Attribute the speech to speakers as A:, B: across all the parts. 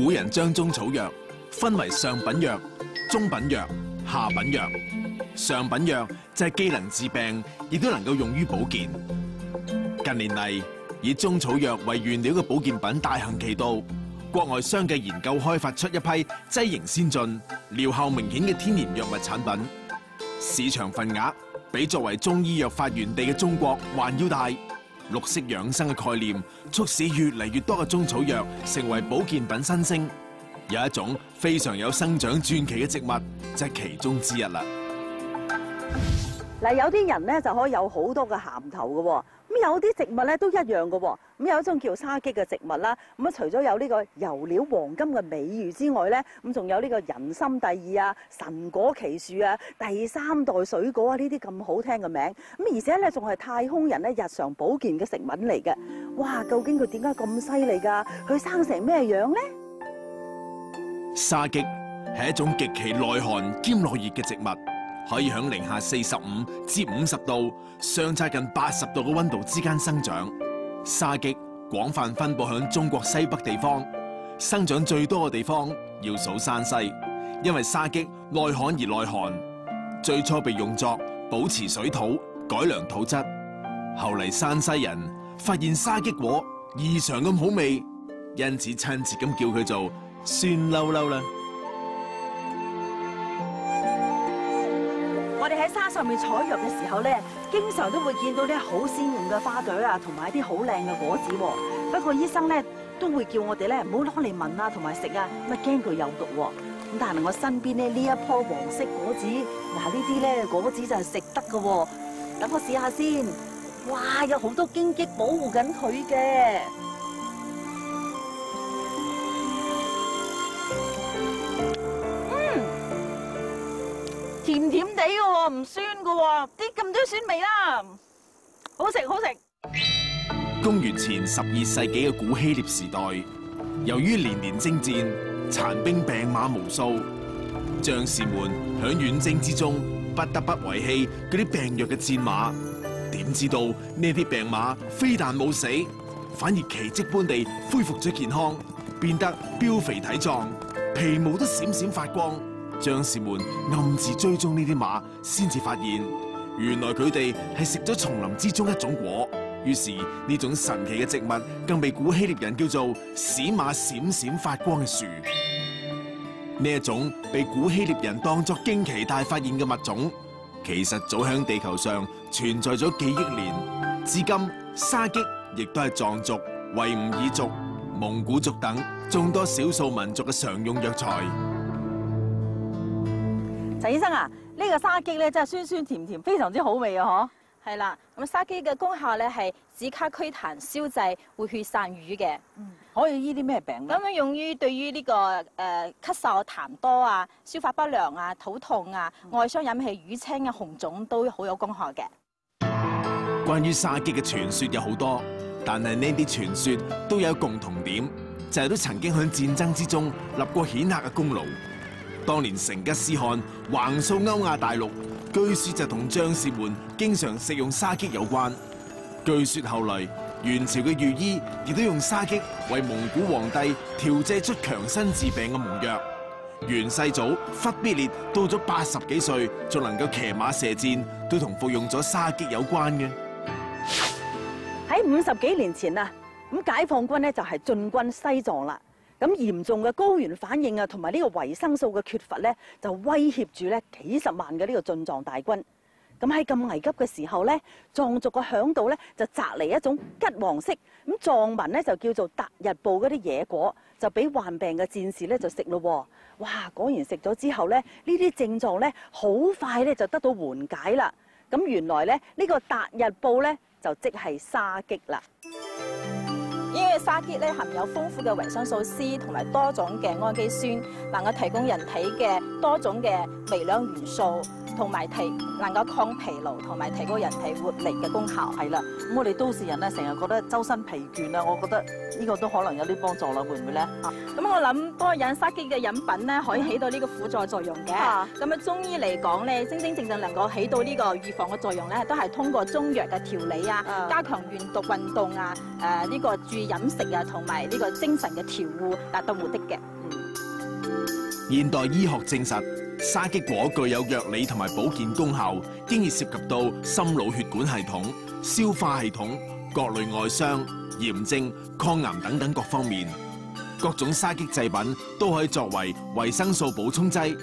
A: 古人將中草藥分為上品藥、中品藥、下品藥。上品藥就係既能治病，亦都能夠用於保健。近年嚟，以中草藥為原料嘅保健品大行其道，國外相繼研究開發出一批劑型先進、療效明顯嘅天然藥物產品，市場份額比作為中醫藥發源地嘅中國還要大。綠色養生嘅概念，促使越嚟越多嘅中草藥成為保健品新星。有一種非常有生長傳奇嘅植物，就係其中之一啦。
B: 嗱，有啲人咧就可以有好多嘅銜頭嘅喎，咁有啲植物咧都一樣嘅喎。咁有一種叫沙棘嘅植物啦，咁啊除咗有呢個油料黃金嘅美譽之外咧，咁仲有呢個人參第二啊、神果奇樹啊、第三代水果啊呢啲咁好聽嘅名，咁而且咧仲係太空人咧日常保健嘅食品嚟嘅。哇，究竟佢點解咁犀利㗎？佢生成咩樣咧？
A: 沙棘係一種極其耐寒兼耐熱嘅植物，可以喺零下45至50度、相差近80度嘅溫度之間生長。沙棘廣泛分布喺中國西北地方，生長最多嘅地方要數山西，因為沙棘耐旱而耐寒。最初被用作保持水土、改良土質，後嚟山西人發現沙棘果異常咁好味，因此親切咁叫佢做酸溜溜啦。
B: 我哋喺山上面採藥嘅時候咧，經常都會見到啲好鮮豔嘅花朵啊，同埋啲好靚嘅果子。不過醫生咧都會叫我哋咧唔好攞嚟聞啊，同埋食啊，咁啊驚佢有毒。咁但係我身邊咧呢一棵黃色果子，嗱呢啲咧果子就係食得㗎。等我試下先。哇，有好多荊棘保護緊佢嘅。甜甜地嘅喎，唔酸嘅喎，啲咁多酸味啦，好食好食。
A: 公元前12世紀嘅古希臘時代，由於連年征戰，殘兵病馬無數，將士們響遠征之中不得不遺棄嗰啲病弱嘅戰馬。點知道呢啲病馬非但冇死，反而奇蹟般地恢復咗健康，變得膘肥體壯，皮毛都閃閃發光。將士們暗自追蹤呢啲馬，先至發現原來佢哋係食咗叢林之中一種果。於是呢種神奇嘅植物更被古希臘人叫做使馬閃閃發光嘅樹。呢一種被古希臘人當作驚奇大發現嘅物種，其實早響地球上存在咗幾億年。至今沙棘亦都係藏族、維吾爾族、蒙古族等眾多少數民族嘅常用藥材。
B: 陳醫生啊，呢個沙棘咧真係酸酸甜甜，非常之好味啊！
C: 係啦，咁沙棘嘅功效咧係止咳祛痰、消滯、活血散瘀嘅。
B: 可以醫啲咩病咧？
C: 咁樣用於對於呢個咳嗽、痰多啊、消化不良啊、肚痛啊、外傷引起瘀青啊、紅腫都好有功效嘅。
A: 關於沙棘嘅傳說有好多，但係呢啲傳說都有共同點，就係都曾經喺戰爭之中立過顯赫嘅功勞。當年成吉思汗橫掃歐亞大陸，據說就同將士們經常食用沙棘有關。據說後來元朝嘅御醫亦都用沙棘為蒙古皇帝調製出強身治病嘅蒙藥。元世祖忽必烈到咗80幾歲，仲能夠騎馬射箭，都同服用咗沙棘有關嘅。
B: 喺50幾年前啊，咁解放軍咧就係進軍西藏啦。咁嚴重嘅高原反應啊，同埋呢個維生素嘅缺乏咧，就威脅住咧幾十萬嘅呢個進藏大軍。咁喺咁危急嘅時候咧，藏族嘅嚮導咧就摘嚟一種桔黃色，咁藏文咧就叫做達日布嗰啲野果，就俾患病嘅戰士咧就食咯。哇！果然食咗之後咧，呢啲症狀咧好快咧就得到緩解啦。咁原來咧呢個達日布咧就即係沙棘啦。
C: 呢個沙棘咧含有豐富嘅維生素 C 同埋多種嘅氨基酸，能夠提供人體嘅多種嘅微量元素，同埋能夠抗疲勞同埋提高人體活力嘅功效。
B: 係啦，咁我哋都市人咧成日覺得周身疲倦啊，我覺得呢個都可能有啲幫助啦，會唔會咧？
C: 咁我諗多飲沙棘嘅飲品咧，可以起到呢個輔助作用嘅。咁中醫嚟講咧，真正能夠起到呢個預防嘅作用咧，都係通過中藥嘅調理啊，加強閱讀運動啊，呢個注意飲食食啊，同埋呢個精神嘅調護達到目的嘅。
A: 現代醫學證實，沙棘果具有藥理同埋保健功效，經已涉及到心腦血管系統、消化系統、各類外傷、炎症、抗癌等等各方面。各種沙棘製品都可以作為維生素補充劑。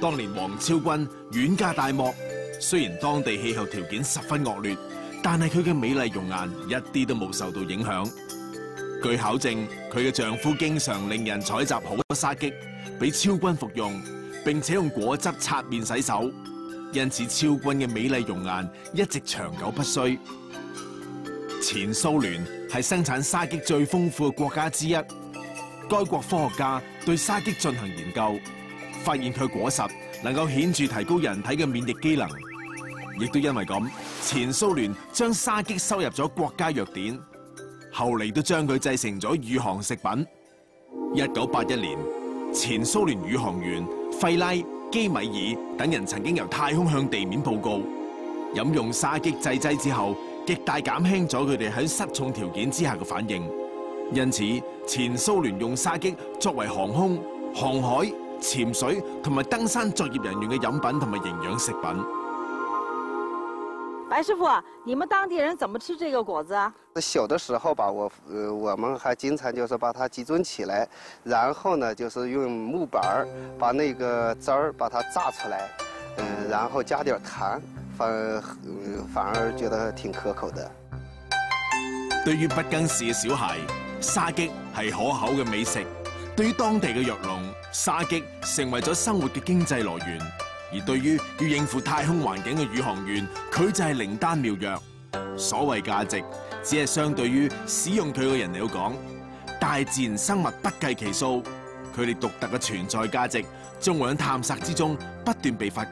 A: 當年黃超軍遠嫁大漠，雖然當地氣候條件十分惡劣，但係佢嘅美麗容顏一啲都冇受到影響。據考證，佢嘅丈夫經常令人採集好多沙棘俾超軍服用，並且用果汁擦面洗手，因此超軍嘅美麗容顏一直長久不衰。前蘇聯係生產沙棘最豐富嘅國家之一，該國科學家對沙棘進行研究，發現佢果實能夠顯著提高人體嘅免疫機能，亦都因為咁，前蘇聯將沙棘收入咗國家藥典，後嚟都將佢製成咗宇航食品。1981年，前蘇聯宇航員費拉、基米爾等人曾經由太空向地面報告，飲用沙棘製劑之後，極大減輕咗佢哋喺失重條件之下嘅反應。因此，前蘇聯用沙棘作為航空、航海、潛水同埋登山作業人員嘅飲品同埋營養食品。
B: 白師傅啊，你們當地人怎麼吃這個果子啊？
D: 小的時候吧，我們還經常就是把它集中起來，然後呢，就是用木板兒把那個汁兒把它榨出來，然後加點糖，反而覺得挺可口的。
A: 對於不更事嘅小孩，沙棘係可口嘅美食；對於當地嘅藥農，沙棘成為咗生活嘅經濟來源。而對於要應付太空環境嘅宇航員，佢就係靈丹妙藥。所謂價值，只係相對於使用佢嘅人嚟講，大自然生物不計其數，佢哋獨特嘅存在價值，將會喺探索之中不斷被發掘。